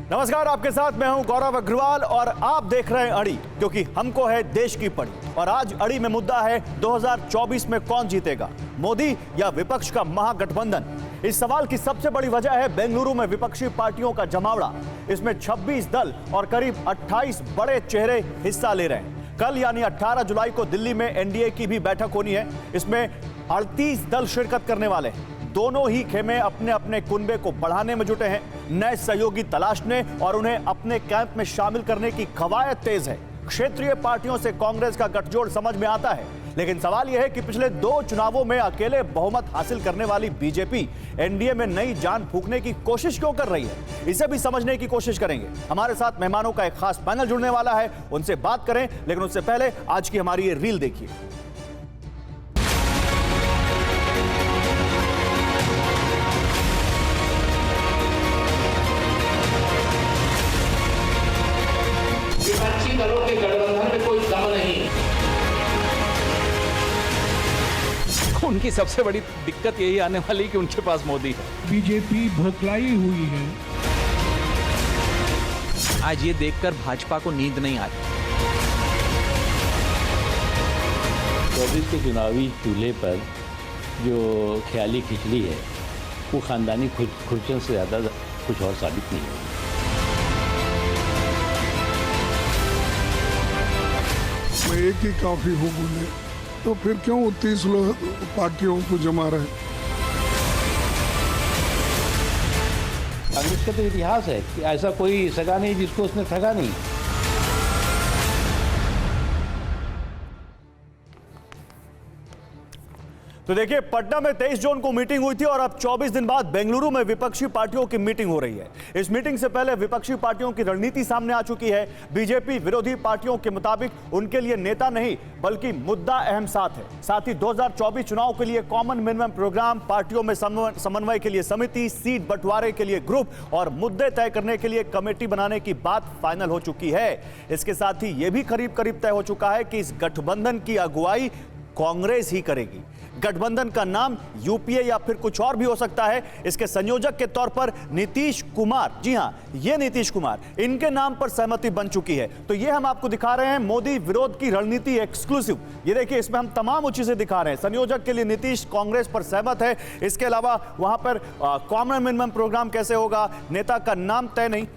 नमस्कार, आपके साथ मैं हूं गौरव अग्रवाल और आप देख रहे हैं अड़ी, क्योंकि हमको है देश की पड़ी। और आज अड़ी में मुद्दा है 2024 में कौन जीतेगा, मोदी या विपक्ष का महागठबंधन। इस सवाल की सबसे बड़ी वजह है बेंगलुरु में विपक्षी पार्टियों का जमावड़ा। इसमें 26 दल और करीब 28 बड़े चेहरे हिस्सा ले रहे हैं। कल यानी 18 जुलाई को दिल्ली में एनडीए की भी बैठक होनी है। इसमें 38 दल शिरकत करने वाले हैं। दोनों ही खेमे अपने अपने कुनबे को बढ़ाने में जुटे हैं, नए सहयोगी तलाशने और उन्हें अपने कैंप में शामिल करने की कवायद तेज है। क्षेत्रीय पार्टियों से कांग्रेस का गठजोड़ समझ में आता है, लेकिन सवाल यह है कि पिछले 2 चुनावों में अकेले बहुमत हासिल करने वाली बीजेपी एनडीए में नई जान फूंकने की कोशिश क्यों कर रही है। इसे भी समझने की कोशिश करेंगे। हमारे साथ मेहमानों का एक खास पैनल जुड़ने वाला है, उनसे बात करें, लेकिन उससे पहले आज की हमारी ये रील देखिए। दलों के गठबंधन में कोई दम नहीं। उनकी सबसे बड़ी दिक्कत यही आने वाली कि उनके पास मोदी है। बीजेपी भोखलाई हुई है। आज ये देखकर भाजपा को नींद नहीं आती। 24 के चुनावी चूल्हे पर जो ख्याली खिचड़ी है वो खानदानी खुर्चियों से ज़्यादा कुछ और साबित नहीं होगी। मैं एक ही काफी हूँ बोले, तो फिर क्यों 30 लोग पार्टियों को जमा रहे। कांग्रेस का तो इतिहास है कि ऐसा कोई सगा नहीं जिसको उसने ठगा नहीं। तो देखिए, पटना में 23 जून को मीटिंग हुई थी और अब 24 दिन बाद बेंगलुरु में विपक्षी पार्टियों की मीटिंग हो रही है। इस मीटिंग से पहले विपक्षी पार्टियों की रणनीति सामने आ चुकी है। बीजेपी विरोधी पार्टियों के मुताबिक उनके लिए नेता नहीं बल्कि मुद्दा अहम साथ है। साथ ही 2024 चुनाव के लिए कॉमन मिनिमम प्रोग्राम, पार्टियों में समन्वय के लिए समिति, सीट बंटवारे के लिए ग्रुप और मुद्दे तय करने के लिए कमेटी बनाने की बात फाइनल हो चुकी है। इसके साथ ही यह भी करीब करीब तय हो चुका है कि इस गठबंधन की अगुवाई कांग्रेस ही करेगी। गठबंधन का नाम यूपीए या फिर कुछ और भी हो सकता है। इसके संयोजक के तौर पर नीतीश कुमार, जी हां, ये नीतीश कुमार, इनके नाम पर सहमति बन चुकी है। तो ये हम आपको दिखा रहे हैं मोदी विरोध की रणनीति एक्सक्लूसिव। ये देखिए, इसमें हम तमाम वो चीजें दिखा रहे हैं। संयोजक के लिए नीतीश कांग्रेस पर सहमत है। इसके अलावा वहां पर कॉमन मिनिमम प्रोग्राम कैसे होगा, नेता का नाम तय नहीं,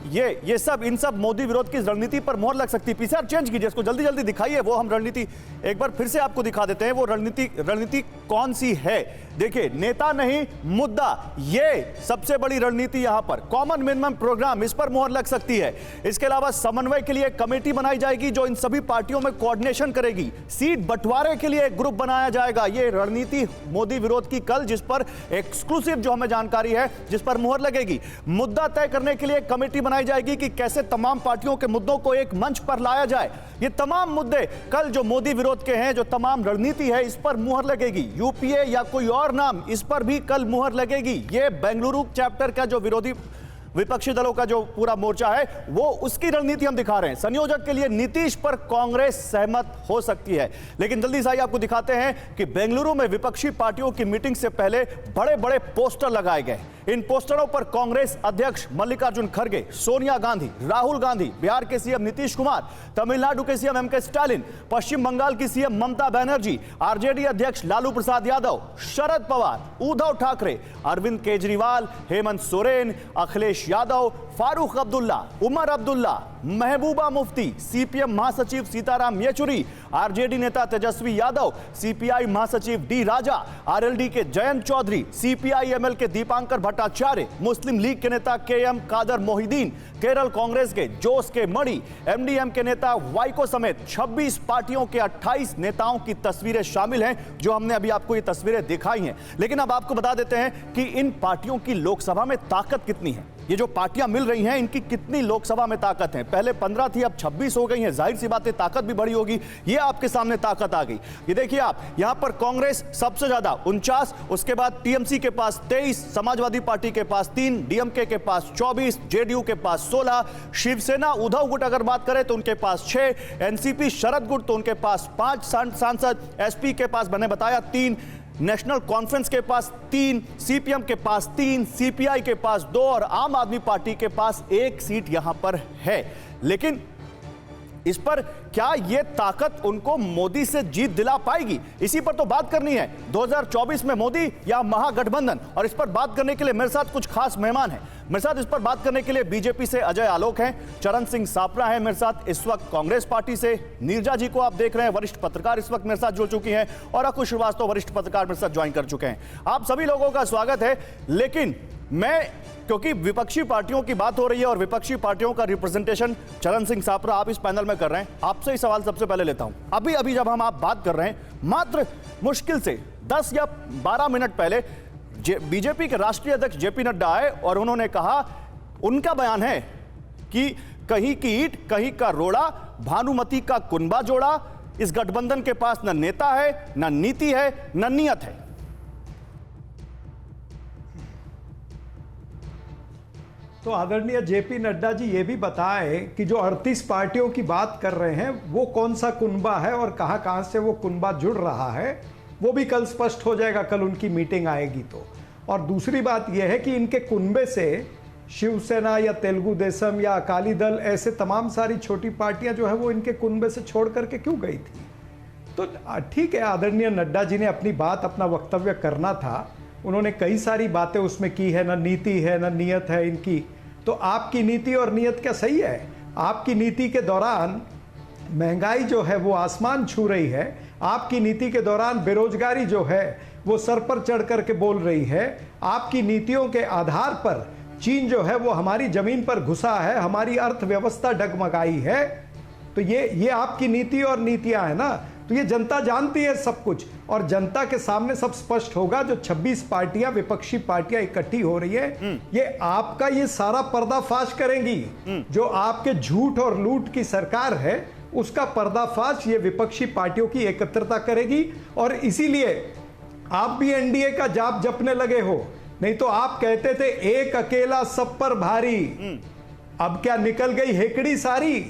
ये सब इन सब मोदी विरोध की रणनीति पर मोहर लग सकती है। पीसीआर चेंज कीजिए, इसको जल्दी जल्दी दिखाइए। वो हम रणनीति एक बार फिर से आपको दिखा देते हैं। वो रणनीति कौन सी है। देखिए, नेता नहीं मुद्दा, ये सबसे बड़ी रणनीति यहां पर। कॉमन मिनिमम प्रोग्राम, इस पर मोहर लग सकती है। इसके अलावा समन्वय के लिए कमेटी बनाई जाएगी जो इन सभी पार्टियों में कोऑर्डिनेशन करेगी। सीट बंटवारे के लिए एक ग्रुप बनाया जाएगा। ये रणनीति मोदी विरोध की कल, जिस पर एक्सक्लूसिव जो हमें जानकारी है, जिस पर मोहर लगेगी। मुद्दा तय करने के लिए कमेटी बनाई जाएगी कि कैसे तमाम पार्टियों के मुद्दों को एक मंच पर लाया जाए। ये तमाम मुद्दे कल जो मोदी विरोध के हैं, जो तमाम रणनीति है, इस पर मुहर लगेगी। यूपीए या कोई और नाम, इस पर भी कल मुहर लगेगी। ये बेंगलुरु चैप्टर का जो विरोधी विपक्षी दलों का जो पूरा मोर्चा है, वो उसकी रणनीति हम दिखा रहे हैं। संयोजक के लिए नीतीश पर कांग्रेस सहमत हो सकती है। लेकिन जल्दी से आपको दिखाते हैं कि बेंगलुरु में विपक्षी पार्टियों की मीटिंग से पहले बड़े बड़े पोस्टर लगाए गए। इन पोस्टरों पर कांग्रेस अध्यक्ष मल्लिकार्जुन खड़गे, सोनिया गांधी, राहुल गांधी, बिहार के सीएम नीतीश कुमार, तमिलनाडु के सीएम एमके स्टालिन, पश्चिम बंगाल की सीएम ममता बनर्जी, आरजेडी अध्यक्ष लालू प्रसाद यादव, शरद पवार, उद्धव ठाकरे, अरविंद केजरीवाल, हेमंत सोरेन, अखिलेश यादव, फारूक अब्दुल्ला, उमर अब्दुल्ला, महबूबा मुफ्ती, सीपीएम महासचिव सीताराम येचुरी, आरजेडी नेता तेजस्वी यादव, सीपीआई महासचिव डी राजा, आरएलडी के जयंत चौधरी, सीपीआई-एमएल के दीपांकर भट्टाचार्य, मुस्लिम लीग के नेता केएम कादर मोहिदीन, केरल कांग्रेस के जोस के मणि, एमडीएम के नेता वाइको समेत 26 पार्टियों के 28 नेताओं की तस्वीरें शामिल हैं, जो हमने अभी आपको ये तस्वीरें दिखाई हैं। लेकिन अब आपको बता देते हैं कि इन पार्टियों की लोकसभा में ताकत कितनी है। ये जो पार्टियां मिल रही हैं, इनकी कितनी लोकसभा में ताकत है। पहले 15 थी, अब 26 हो गई हैं। जाहिर सी बात है, ताकत भी बड़ी होगी। ये आपके सामने ताकत आ गई। ये देखिए आप, यहां पर कांग्रेस सबसे ज्यादा 49, उसके बाद टीएमसी के पास 23, समाजवादी पार्टी के पास 3, डीएमके के पास 24, जेडीयू के पास 16, शिवसेना उद्धव गुट अगर बात करें तो उनके पास 6, एनसीपी शरद गुट तो उनके पास 5 सांसद, एसपी के पास मैंने बताया 3, नेशनल कॉन्फ्रेंस के पास 3, सीपीएम के पास 3, सीपीआई के पास 2 और आम आदमी पार्टी के पास 1 सीट यहां पर है। लेकिन इस पर क्या यह ताकत उनको मोदी से जीत दिला पाएगी, इसी पर तो बात करनी है। 2024 में मोदी या महागठबंधन, और इस पर बात करने के लिए मेरे साथ कुछ खास मेहमान हैं। मेरे साथ इस पर बात करने के लिए बीजेपी से अजय आलोक हैं, चरण सिंह सापरा हैं मेरे साथ इस वक्त कांग्रेस पार्टी से, नीरजा जी को आप देख रहे हैं, वरिष्ठ पत्रकार इस वक्त मेरे साथ जुड़ चुकी हैं, और अकुश श्रीवास्तव वरिष्ठ पत्रकार मेरे साथ ज्वाइन कर चुके हैं। आप सभी लोगों का स्वागत है। लेकिन क्योंकि विपक्षी पार्टियों की बात हो रही है और विपक्षी पार्टियों का रिप्रेजेंटेशन चरण सिंह सापरा आप इस पैनल में कर रहे हैं, आपसे ही सवाल सबसे पहले लेता हूं। अभी जब हम आप बात कर रहे हैं, मात्र मुश्किल से 10 या 12 मिनट पहले बीजेपी के राष्ट्रीय अध्यक्ष जेपी नड्डा आए और उन्होंने कहा, उनका बयान है कि कहीं की ईंट कहीं का रोड़ा, भानुमति का कुनबा जोड़ा। इस गठबंधन के पास न नेता है, न नीति है, न नियत है। तो आदरणीय जेपी नड्डा जी ये भी बताएं कि जो 38 पार्टियों की बात कर रहे हैं वो कौन सा कुनबा है और कहां से वो कुनबा जुड़ रहा है, वो भी कल स्पष्ट हो जाएगा, कल उनकी मीटिंग आएगी तो। और दूसरी बात यह है कि इनके कुनबे से शिवसेना या तेलुगु देशम या अकाली दल, ऐसे तमाम सारी छोटी पार्टियां जो है वो इनके कुनबे से छोड़ करके क्यों गई थी। तो ठीक है, आदरणीय नड्डा जी ने अपनी बात, अपना वक्तव्य करना था, उन्होंने कई सारी बातें उसमें की है, ना नीति है ना नियत है इनकी। तो आपकी नीति और नियत क्या सही है? आपकी नीति के दौरान महंगाई जो है वो आसमान छू रही है, आपकी नीति के दौरान बेरोजगारी जो है वो सर पर चढ़ करके बोल रही है, आपकी नीतियों के आधार पर चीन जो है वो हमारी जमीन पर घुसा है, हमारी अर्थव्यवस्था डगमगाई है। तो ये आपकी नीति और नीतियां है ना, तो ये जनता जानती है सब कुछ, और जनता के सामने सब स्पष्ट होगा। जो 26 पार्टियां, विपक्षी पार्टियां इकट्ठी हो रही है, ये आपका ये सारा पर्दाफाश करेंगी। जो आपके झूठ और लूट की सरकार है उसका पर्दाफाश ये विपक्षी पार्टियों की एकत्रता करेगी। और इसीलिए आप भी एनडीए का जाप जपने लगे हो। नहीं तो आप कहते थे एक अकेला सब पर भारी, अब क्या निकल गई हेकड़ी सारी।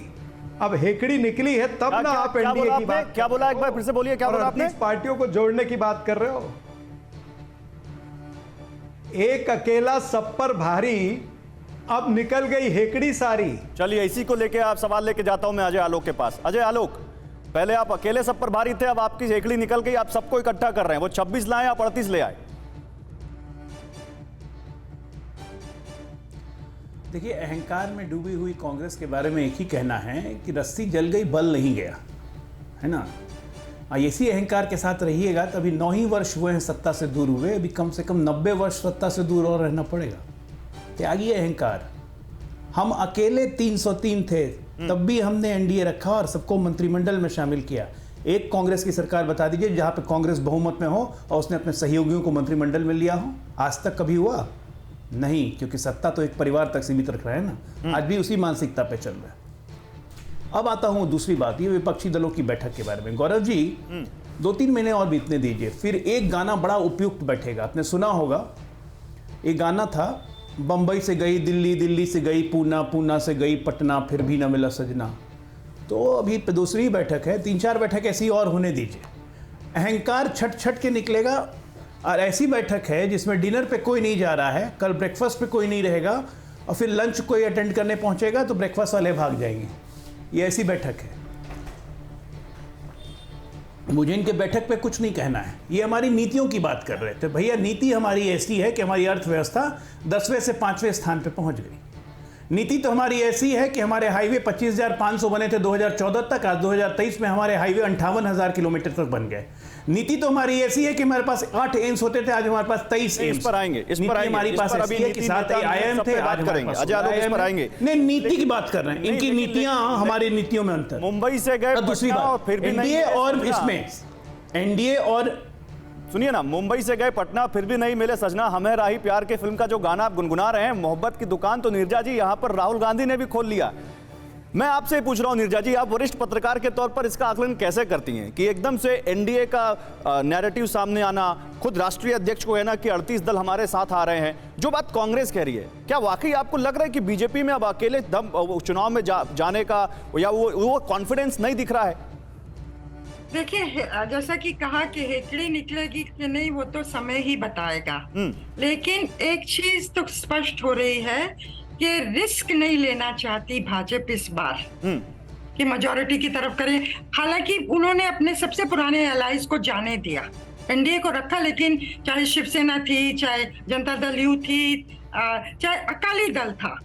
अब हेकड़ी निकली है तब ना आप एनडीए की बात। क्या बोला, एक बार फिर से बोलिए, क्या बोला आपने? पार्टियों को जोड़ने की बात कर रहे हो। एक अकेला सब पर भारी, अब निकल गई हेकड़ी सारी। चलिए, इसी को लेके आप सवाल लेके जाता हूं मैं अजय आलोक के पास। अजय आलोक, पहले आप अकेले सब पर भारी थे, अब आपकी हेकड़ी निकल गई, आप सबको इकट्ठा कर रहे हैं। वो 26 लाए, आप 38 ले आए। देखिए, अहंकार में डूबी हुई कांग्रेस के बारे में एक ही कहना है कि रस्सी जल गई, बल नहीं गया, है ना। इसी अहंकार के साथ रहिएगा तभी 9 ही वर्ष हुए हैं सत्ता से दूर हुए, अभी कम से कम 90 वर्ष सत्ता से दूर और रहना पड़ेगा। त्यागिए अहंकार। हम अकेले 303 थे, तब भी हमने एनडीए रखा और सबको मंत्रिमंडल में शामिल किया। एक कांग्रेस की सरकार बता दीजिए जहां पे कांग्रेस बहुमत में हो और उसने अपने सहयोगियों को मंत्रिमंडल में लिया हो। आज तक कभी हुआ नहीं, क्योंकि सत्ता तो एक परिवार तक सीमित रख रहा है ना। आज भी उसी मानसिकता पे चल रहा है। अब आता हूं दूसरी बात, ये विपक्षी दलों की बैठक के बारे में। गौरव जी, 2-3 महीने और बीतने दीजिए, फिर एक गाना बड़ा उपयुक्त बैठेगा। आपने सुना होगा, एक गाना था, बंबई से गई दिल्ली, दिल्ली से गई पूना, पूना से गई पटना, फिर भी न मिला सजना। तो अभी दूसरी बैठक है, 3-4 बैठक ऐसी और होने दीजिए। अहंकार छट छट के निकलेगा। और ऐसी बैठक है जिसमें डिनर पे कोई नहीं जा रहा है, कल ब्रेकफास्ट पे कोई नहीं रहेगा, और फिर लंच कोई अटेंड करने पहुंचेगा तो ब्रेकफास्ट वाले भाग जाएंगे। ये ऐसी बैठक है। मुझे इनके बैठक पे कुछ नहीं कहना है। ये हमारी नीतियों की बात कर रहे थे। भैया, नीति हमारी ऐसी है कि हमारी अर्थव्यवस्था 10वें से 5वें स्थान पे पहुंच गई। नीति तो हमारी ऐसी है कि हमारे हाईवे 25,500 बने थे 2014 तक, आज 2023 में हमारे हाईवे 58,000 किलोमीटर तक बन गए। नीति तो हमारी ऐसी है कि हमारे पास 8 एम्स होते थे, आज हमारे पास 23 एम्स। इस पर आएंगे, इस पर आएंगे। हमारी पास ऐसी है कि 7 आईआईएम थे, आज करेंगे। अजय आलोक इस पर आएंगे। नहीं, नीति की बात कर रहे हैं। इनकी नीतियां, हमारी नीतियों में अंतर। मुंबई से गए दूसरी बात, फिर भी एनडीए और इसमें एनडीए और सुनिए ना, मुंबई से गए पटना, फिर भी नहीं मिले सजना, हमें राही प्यार के फिल्म का जो गाना आप गुनगुना रहे हैं, मोहब्बत की दुकान, तो नीरजा जी यहां पर राहुल गांधी ने भी खोल लिया। मैं आपसे पूछ रहा हूं नीरजा जी, आप वरिष्ठ पत्रकार के तौर पर इसका आकलन कैसे करती हैं कि एकदम से एनडीए का नैरेटिव सामने आना, खुद राष्ट्रीय अध्यक्ष को है ना कि 38 दल हमारे साथ आ रहे हैं, जो बात कांग्रेस कह रही है, क्या वाकई आपको लग रहा है कि बीजेपी में अब अकेले दम चुनाव में जाने का या वो कॉन्फिडेंस नहीं दिख रहा है? देखिए, जैसा कि कहा कि हेकड़ी निकलेगी कि नहीं वो तो समय ही बताएगा। लेकिन एक चीज तो स्पष्ट हो रही है कि रिस्क नहीं लेना चाहती भाजपा इस बार कि मेजॉरिटी की तरफ करे। हालांकि उन्होंने अपने सबसे पुराने एलाइज को जाने दिया, एनडीए को रखा, लेकिन चाहे शिवसेना थी, चाहे जनता दल यू थी, चाहे अकाली दल था,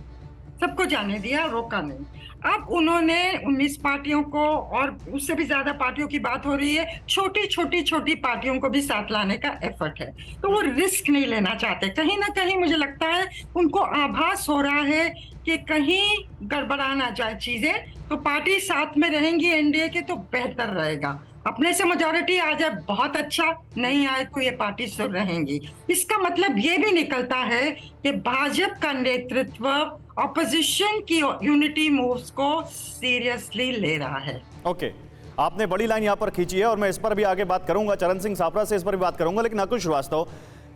सबको जाने दिया, रोका नहीं। अब उन्होंने 19 पार्टियों को, और उससे भी ज्यादा पार्टियों की बात हो रही है, छोटी पार्टियों को भी साथ लाने का एफर्ट है। तो वो रिस्क नहीं लेना चाहते। कहीं ना कहीं मुझे लगता है उनको आभास हो रहा है कि कहीं गड़बड़ा ना जाए चीजें, तो पार्टी साथ में रहेंगी एनडीए के तो बेहतर रहेगा। अपने से मेजॉरिटी आ जाए बहुत अच्छा, नहीं आए तो ये पार्टी से रहेंगी। इसका मतलब ये भी निकलता है कि भाजपा का नेतृत्व ऑपोजिशन की यूनिटी मूव्स को सीरियसली ले रहा है। ओके, आपने बड़ी लाइन यहां पर खींची है और मैं इस पर भी आगे बात करूंगा, चरण सिंह सापरा से इस पर भी बात करूंगा। लेकिन अकुल श्रीवास्तव,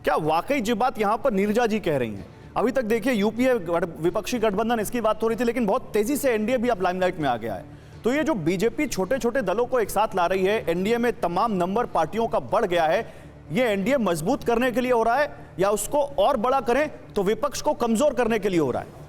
क्या वाकई जो बात यहां पर नीरजा जी कह रही हैं, अभी तक देखिए यूपीए विपक्षी गठबंधन इसकी बात हो रही थी, लेकिन बहुत तेजी से एनडीए भी अब लाइमलाइट में आ गया है। तो ये जो बीजेपी छोटे छोटे दलों को एक साथ ला रही है, एनडीए में तमाम नंबर पार्टियों का बढ़ गया है, ये एनडीए मजबूत करने के लिए हो रहा है या उसको और बड़ा करें तो विपक्ष को कमजोर करने के लिए हो रहा है?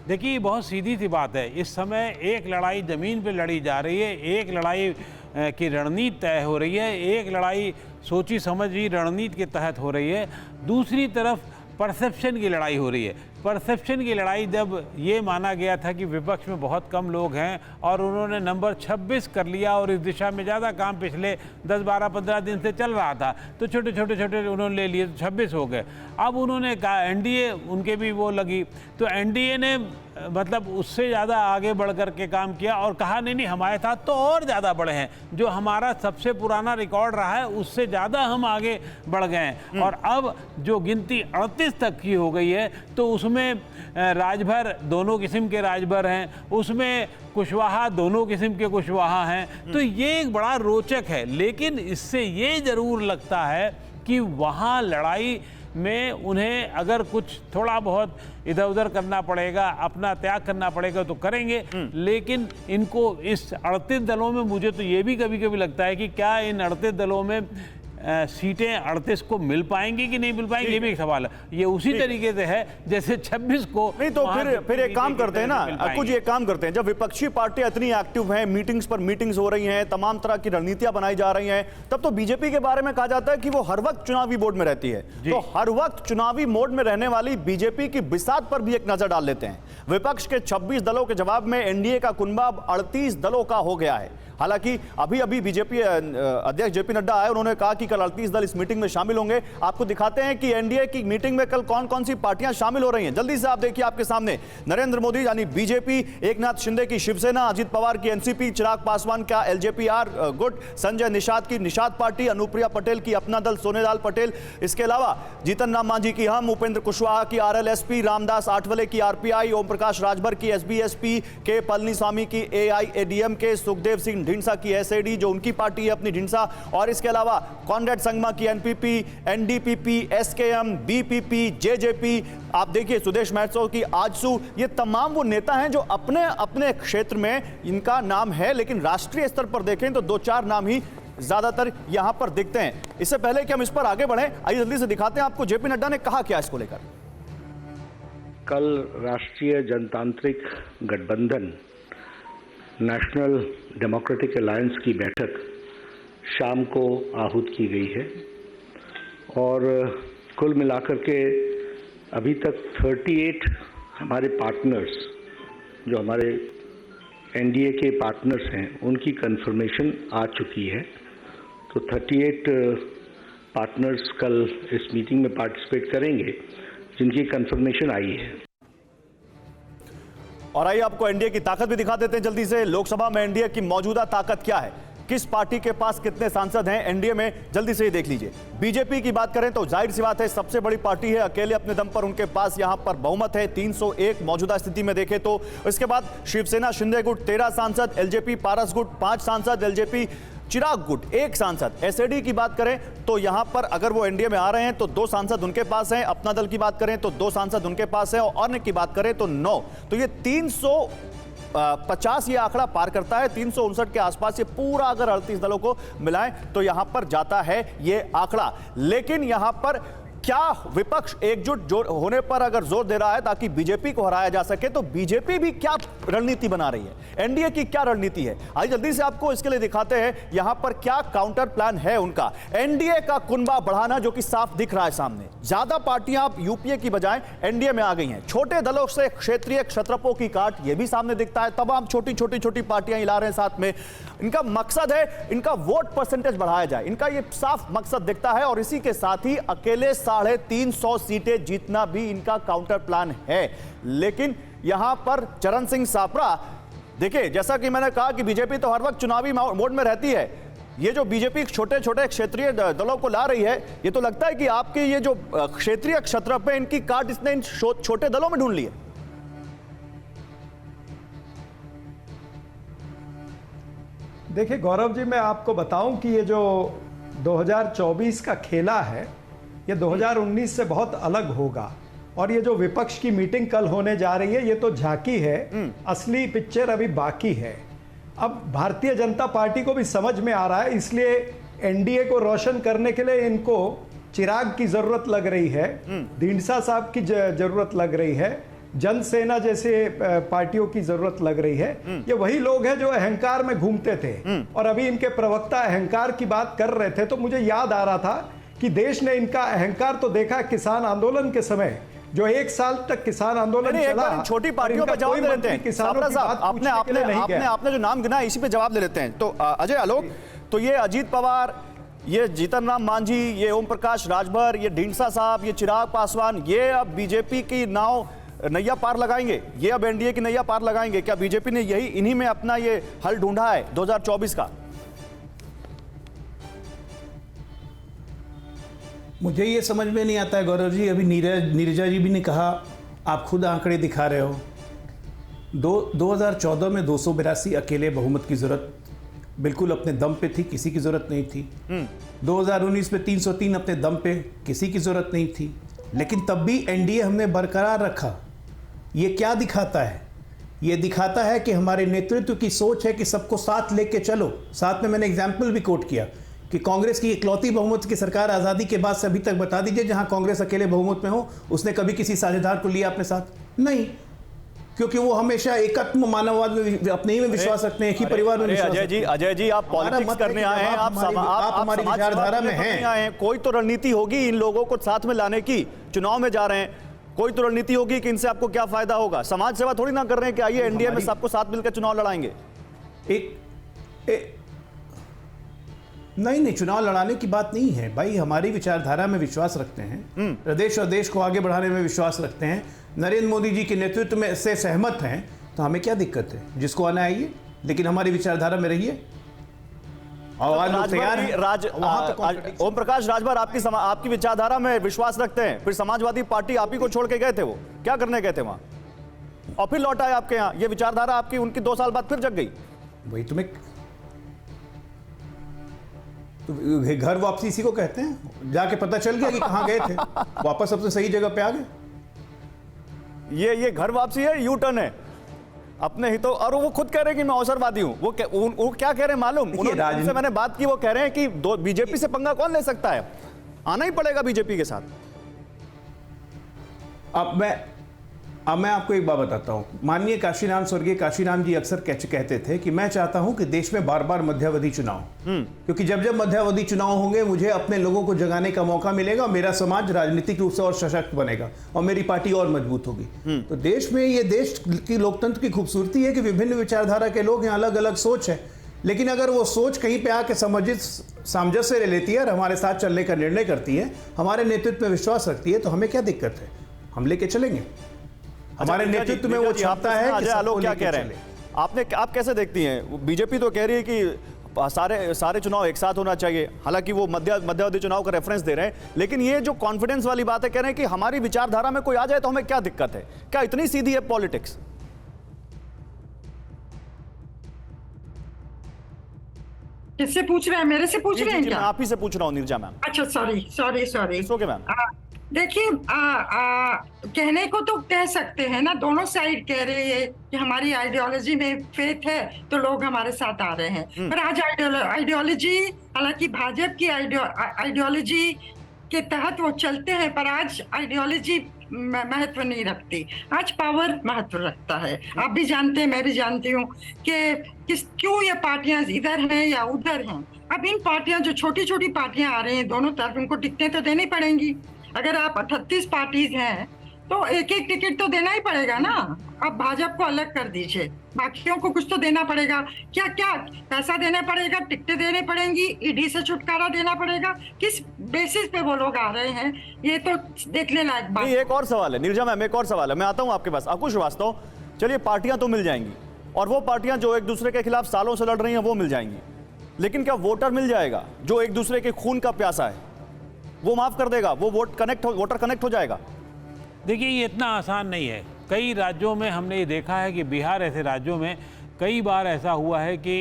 देखिए, बहुत सीधी सी बात है। इस समय एक लड़ाई जमीन पे लड़ी जा रही है, एक लड़ाई की रणनीति तय हो रही है, एक लड़ाई सोची समझी रणनीति के तहत हो रही है, दूसरी तरफ परसेप्शन की लड़ाई हो रही है। परसेप्शन की लड़ाई जब ये माना गया था कि विपक्ष में बहुत कम लोग हैं और उन्होंने नंबर 26 कर लिया और इस दिशा में ज़्यादा काम पिछले 10, 12, 15 दिन से चल रहा था, तो छोटे छोटे उन्होंने ले लिए, तो 26 हो गए। अब उन्होंने कहा एनडीए उनके भी वो लगी, तो एनडीए ने मतलब उससे ज़्यादा आगे बढ़ कर के काम किया और कहा नहीं हमारे साथ तो और ज़्यादा बढ़े हैं, जो हमारा सबसे पुराना रिकॉर्ड रहा है उससे ज़्यादा हम आगे बढ़ गए हैं। और अब जो गिनती 38 तक की हो गई है, तो उसमें राजभर दोनों किस्म के राजभर हैं, उसमें कुशवाहा दोनों किस्म के कुशवाहा हैं। तो ये एक बड़ा रोचक है। लेकिन इससे ये ज़रूर लगता है कि वहाँ लड़ाई में उन्हें अगर कुछ थोड़ा बहुत इधर उधर करना पड़ेगा, अपना त्याग करना पड़ेगा तो करेंगे। लेकिन इनको इस 38 दलों में, मुझे तो ये भी कभी कभी लगता है कि क्या इन 38 दलों में सीटें 38 को मिल पाएंगी कि नहीं मिल पाएंगी, ये भी एक सवाल है। ये उसी तरीके से है जैसे 26 को नहीं, तो फिर एक काम करते हैं ना कुछ, ये काम करते हैं, जब विपक्षी पार्टियां इतनी एक्टिव हैं, मीटिंग्स पर मीटिंग्स हो रही हैं, तमाम तरह की रणनीतियां बनाई जा रही हैं, तब तो बीजेपी के बारे में कहा जाता है कि वो हर वक्त चुनावी मोड में रहती है। तो हर वक्त चुनावी मोड में रहने वाली बीजेपी की बिसात पर भी एक नजर डाल लेते हैं। विपक्ष के 26 दलों के जवाब में एनडीए का कुनबा 38 दलों का हो गया है। हालांकि अभी बीजेपी अध्यक्ष जेपी नड्डा आए, उन्होंने कहा कि कल 38 दल इस मीटिंग में शामिल होंगे। आपको दिखाते हैं कि एनडीए की मीटिंग में कल कौन कौन सी पार्टियां शामिल हो रही हैं। जल्दी से आप देखिए आपके सामने, नरेंद्र मोदी यानी बीजेपी, एकनाथ शिंदे की शिवसेना, अजित पवार की एनसीपी, चिराग पासवान का एलजेपी-आर गुट, संजय निषाद की निषाद पार्टी, अनुप्रिया पटेल की अपना दल सोनेलाल पटेल, इसके अलावा जीतन राम मांझी की हम, उपेंद्र कुशवाहा की आरएलएसपी, रामदास आठवले की आरपीआई, ओम प्रकाश राजभर की एसबीएसपी, के पलनीस्वामी की एआईएडीएमके, सुखदेव सिंह ढींडसा की एसएडी जो उनकी पार्टी है अपनी ढींडसा, और इसके अलावा कॉनरेड संगमा की NPP, NDPP, SKM, BPP, JJP, आप देखिए सुदेश महतो की आजसू, ये तमाम वो नेता हैं जो अपने अपने क्षेत्र में इनका नाम है, लेकिन राष्ट्रीय स्तर पर देखें तो 2-4 नाम ही ज्यादातर यहां पर दिखते हैं। इससे पहले कि हम इस पर आगे बढ़ें, आइए जल्दी से दिखाते हैं आपको जेपी नड्डा ने कहा क्या इसको लेकर। कल राष्ट्रीय जनतांत्रिक गठबंधन नेशनल डेमोक्रेटिक अलायंस की बैठक शाम को आहूत की गई है और कुल मिलाकर के अभी तक 38 हमारे पार्टनर्स, जो हमारे एनडीए के पार्टनर्स हैं, उनकी कंफर्मेशन आ चुकी है। तो 38 पार्टनर्स कल इस मीटिंग में पार्टिसिपेट करेंगे जिनकी कंफर्मेशन आई है। और आइए आपको एनडीए की ताकत भी दिखा देते हैं जल्दी से। लोकसभा में एनडीए की मौजूदा ताकत क्या है, किस पार्टी के पास कितने सांसद हैं एनडीए में, जल्दी से ये देख लीजिए। बीजेपी की बात करें तो जाहिर सी बात है सबसे बड़ी पार्टी है, अकेले अपने दम पर उनके पास यहां पर बहुमत है, 301 मौजूदा स्थिति में देखें तो। इसके बाद शिवसेना शिंदे गुट 13 सांसद, एलजेपी पारस गुट 5 सांसद, एलजेपी चिराग गुट 1 सांसद। एसएडी की बात करें तो यहां पर अगर वो एनडीए में आ रहे हैं तो 2 सांसद उनके पास हैं, अपना दल की बात करें तो 2 सांसद उनके पास है, और अन्य की बात करें तो 9। तो ये 50 ये आंकड़ा पार करता है। 359 के आसपास ये पूरा अगर 38 दलों को मिलाएं तो यहां पर जाता है ये आंकड़ा। लेकिन यहां पर क्या विपक्ष एकजुट होने पर अगर जोर दे रहा है ताकि बीजेपी को हराया जा सके, तो बीजेपी भी क्या रणनीति बना रही है, एनडीए की क्या रणनीति है, आइए जल्दी से आपको इसके लिए दिखाते हैं यहां पर क्या काउंटर प्लान है उनका। एनडीए का कुनबा बढ़ाना जो कि साफ दिख रहा है सामने, ज्यादा पार्टियां अब यूपीए की बजाय एनडीए में आ गई हैं। छोटे दलों से क्षेत्रीय क्षत्रपों की काट यह भी सामने दिखता है, तमाम छोटी पार्टियां हिला रहे हैं साथ में। इनका मकसद है इनका वोट परसेंटेज बढ़ाया जाए, इनका यह साफ मकसद दिखता है। और इसी के साथ ही अकेले 350 सीटें जीतना भी इनका काउंटर प्लान है। लेकिन यहां पर चरण सिंह सापरा, देखिए जैसा कि मैंने कहा कि बीजेपी तो हर वक्त चुनावी मोड में रहती है, ये जो बीजेपी छोटे छोटे क्षेत्रीय दलों को ला रही है, ये तो लगता है कि आपके ये जो क्षेत्रीय क्षत्र पे इनकी काट इसने इन छोटे दलों में ढूंढ ली है। देखिए गौरव जी, मैं आपको बताऊं कि ये जो 2024 का खेला है ये 2019 से बहुत अलग होगा। और ये जो विपक्ष की मीटिंग कल होने जा रही है ये तो झांकी है, असली पिक्चर अभी बाकी है। अब भारतीय जनता पार्टी को भी समझ में आ रहा है, इसलिए एनडीए को रोशन करने के लिए इनको चिराग की जरूरत लग रही है, ढींडसा साहब की जरूरत लग रही है, जनसेना जैसे पार्टियों की जरूरत लग रही है। ये वही लोग हैं जो अहंकार में घूमते थे और अभी इनके प्रवक्ता अहंकार की बात कर रहे थे, तो मुझे याद आ रहा था कि देश ने इनका अहंकार तो देखा किसान आंदोलन के समय, जो 1 साल तक किसान आंदोलन चला। छोटी पार्टियों पर जवाब दे लेते हैं किसानों की बात आपने जो नाम गिना इसी पे जवाब दे लेते हैं। तो अजय आलोक, तो ये अजीत पवार, ये जीतन राम मांझी, ये ओम प्रकाश राजभर, ये ढींडसा साहब, ये चिराग पासवान, ये अब बीजेपी की नाव नैया पार लगाएंगे, ये अब एनडीए की नैया पार लगाएंगे। क्या बीजेपी ने यही इन्हीं में अपना ये हल ढूंढा है 2024 का? मुझे ये समझ में नहीं आता है गौरव जी, अभी नीरजा जी भी ने कहा, आप खुद आंकड़े दिखा रहे हो। 2014 में 282 अकेले बहुमत की जरूरत बिल्कुल अपने दम पे थी, किसी की जरूरत नहीं थी। 2019 में 303 अपने दम पे, किसी की जरूरत नहीं थी, लेकिन तब भी एनडीए हमने बरकरार रखा। ये क्या दिखाता है? ये दिखाता है कि हमारे नेतृत्व की सोच है कि सबको साथ लेके चलो। साथ में मैंने एग्जाम्पल भी कोट किया कि कांग्रेस की इकलौती बहुमत की सरकार आज़ादी के बाद से अभी तक बता दीजिए जहां कांग्रेस अकेले बहुमत में हो, उसने कभी किसी साझेदार को लिया अपने साथ? नहीं, क्योंकि वो हमेशा एकत्व मानववाद में, अपने ही में विश्वास रखते हैं, एक ही परिवार में विश्वास रखते हैं। अजय जी, आप पॉलिटिक्स करने आए हैं, आप हमारी विचारधारा में हैं। कोई तो रणनीति होगी इन लोगों को साथ में लाने की, चुनाव में जा रहे हैं, कोई तो रणनीति होगी कि इनसे आपको क्या फायदा होगा। समाज सेवा थोड़ी ना कर रहे हैं कि आइए एनडीए में सबको साथ मिलकर चुनाव लड़ाएंगे। नहीं, चुनाव लड़ाने की बात नहीं है भाई, हमारी विचारधारा में विश्वास रखते हैं, प्रदेश और देश को आगे बढ़ाने में विश्वास रखते हैं, नरेंद्र मोदी जी के नेतृत्व में से सहमत हैं, तो हमें क्या दिक्कत है? जिसको आना आइए, लेकिन हमारी विचारधारा में रहिए। ओम प्रकाश राजभर आपकी विचारधारा में विश्वास रखते हैं, फिर समाजवादी पार्टी आप ही को छोड़ के गए थे, वो क्या करने गए थे वहां, और फिर लौट आए आपके यहाँ। ये विचारधारा आपकी उनकी 2 साल बाद फिर जग गई। वही तुम्हें तो घर वापसी इसी को कहते हैं, जाके पता चल गया कि कहां गए थे, वापस सबसे सही जगह पे आ गए। ये घर वापसी है, यू टर्न है अपने ही। तो और वो खुद कह रहे हैं कि मैं अवसरवादी हूं। वो क्या कह रहे हैं मालूम? उनसे मैंने बात की, वो कह रहे हैं कि बीजेपी से पंगा कौन ले सकता है, आना ही पड़ेगा बीजेपी के साथ। अब मैं आपको एक बात बताता हूं। माननीय काशीराम, स्वर्गीय काशीराम जी अक्सर कहते थे कि मैं चाहता हूं कि देश में बार बार मध्यावधि चुनाव, क्योंकि जब जब मध्यावधि चुनाव होंगे मुझे अपने लोगों को जगाने का मौका मिलेगा, मेरा समाज राजनीतिक रूप से और सशक्त बनेगा और मेरी पार्टी और मजबूत होगी। तो देश में, ये देश की लोकतंत्र की खूबसूरती है कि विभिन्न विचारधारा के लोग हैं, अलग अलग सोच है, लेकिन अगर वो सोच कहीं पे आके सामंजस्य ले लेती है और हमारे साथ चलने का निर्णय करती है, हमारे नेतृत्व में विश्वास रखती है, तो हमें क्या दिक्कत है? हम लेके चलेंगे। हमारे नेतृत्व में वो क्षमता है। अजय आलोक क्या कह रहे हैं? आप कैसे देखती हैं? बीजेपी तो कह रही है कि सारे चुनाव एक साथ होना चाहिए, हालांकि वो मध्यावधि चुनाव का रेफरेंस दे रहे हैं, लेकिन ये जो कॉन्फिडेंस वाली बात है, कह रहे हैं कि हमारी विचारधारा में कोई आ जाए तो हमें क्या दिक्कत है? क्या इतनी सीधी है पॉलिटिक्स? किससे पूछ रहे हैं? मेरे से पूछ रहे हैं क्या? आप ही से पूछ रहा हूँ नीरजा मैम। अच्छा, सॉरी। Okay ma'am. देखिए कहने को तो कह सकते हैं ना, दोनों साइड कह रही है कि हमारी आइडियोलॉजी में फेथ है तो लोग हमारे साथ आ रहे हैं। पर आज आइडियोलॉजी, हालांकि भाजपा की आइडियोलॉजी के तहत वो चलते हैं, पर आज आइडियोलॉजी महत्व नहीं रखती, आज पावर महत्व रखता है। आप भी जानते हैं, मैं भी जानती हूँ कि क्यों ये पार्टियां इधर हैं या उधर हैं। अब इन पार्टियां, जो छोटी छोटी पार्टियां आ रही हैं दोनों तरफ, उनको टिकटें तो देनी पड़ेंगी। अगर आप 38 पार्टीज हैं तो एक एक टिकट तो देना ही पड़ेगा ना। अब भाजपा को अलग कर दीजिए, बाकियों को कुछ तो देना पड़ेगा। क्या क्या पैसा देना पड़ेगा, टिकटें देनी पड़ेंगी, ईडी से छुटकारा देना पड़ेगा, किस बेसिस पे वो लोग आ रहे हैं, ये तो देखने लायक बात। एक और सवाल है नीरजा मैम, एक और सवाल है, मैं आता हूं आपके पास। अंकुश श्रीवास्तव, चलिए पार्टियां तो मिल जाएंगी और वो पार्टियां जो एक दूसरे के खिलाफ सालों से लड़ रही हैं वो मिल जाएंगी, लेकिन क्या वोटर मिल जाएगा जो एक दूसरे के खून का प्यासा है? वो माफ कर देगा, वो वोटर कनेक्ट हो जाएगा? देखिए, ये इतना आसान नहीं है। कई राज्यों में हमने ये देखा है कि बिहार ऐसे राज्यों में कई बार ऐसा हुआ है कि